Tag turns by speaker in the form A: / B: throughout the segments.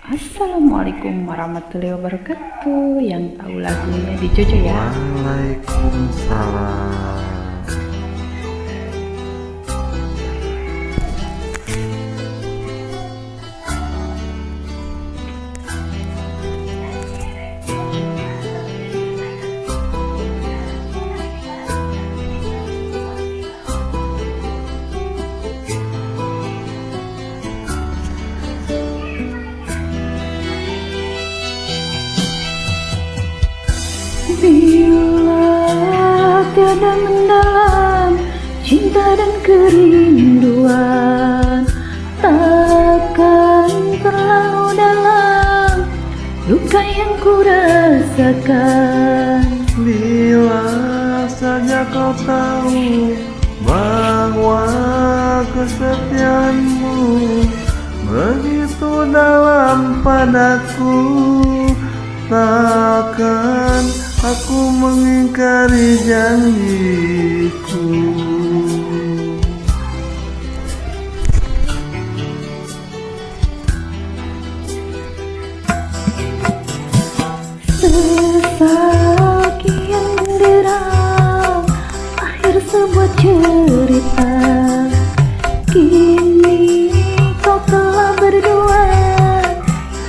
A: Assalamualaikum warahmatullahi wabarakatuh. Yang tahu lagunya di Jojo ya.
B: Waalaikumsalam.
A: Bila tiada mendalam cinta dan kerinduan, takkan terlalu dalam luka yang ku rasakan.
B: Bila saja kau tahu bahwa kesetiaanmu begitu dalam padaku, takkan aku mengingkari janjiku.
A: Sesakian menderang akhir sebuah cerita, kini kau telah berdua,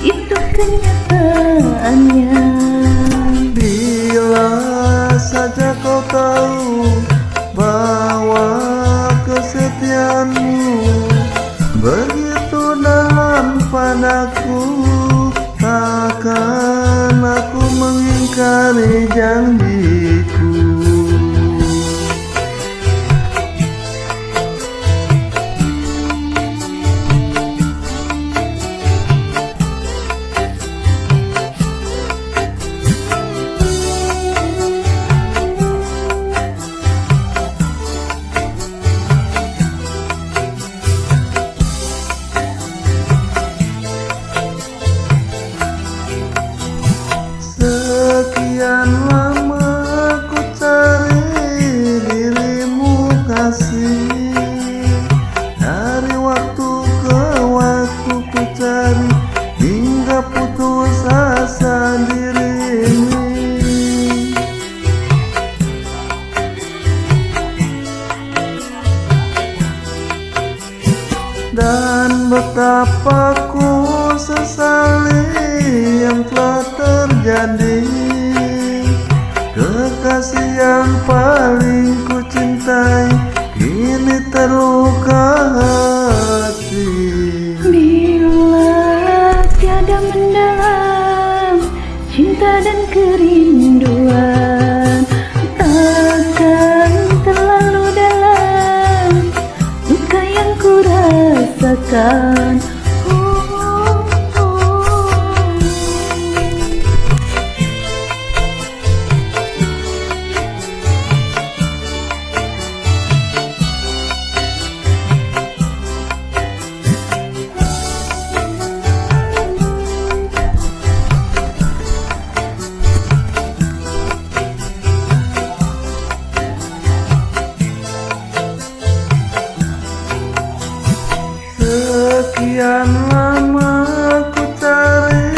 A: itu kenyataannya.
B: Bila saja kau tahu bahwa kesetiaanmu begitu dalam padaku, takkan aku mengingkari janjiku. Sekian lama ku cari dirimu kasih, dari waktu ke waktu ku cari hingga putus asa diri ini. Dan betapa ku sesali yang telah terjadi, kekasih yang paling ku cintai kini terluka hati.
A: Bila tiada mendalam cinta dan kerinduan, takkan terlalu dalam luka yang ku rasakan.
B: Sekian lama ku cari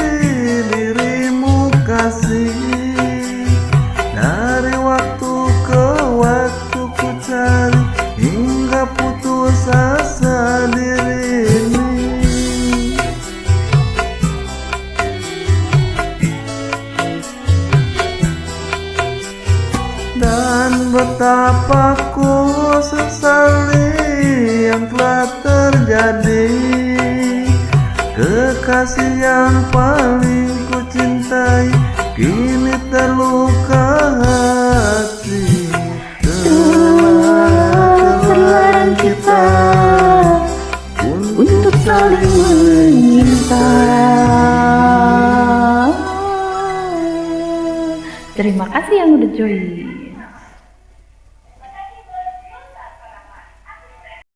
B: dirimu kasih, dari waktu ke waktu ku cari hingga putus asa diri ini. Dan betapa ku sesali yang telah terjadi, kekasih yang paling ku cintai kini terluka hati.
A: Terlarang kita untuk saling meminta. Terima kasih yang udah join.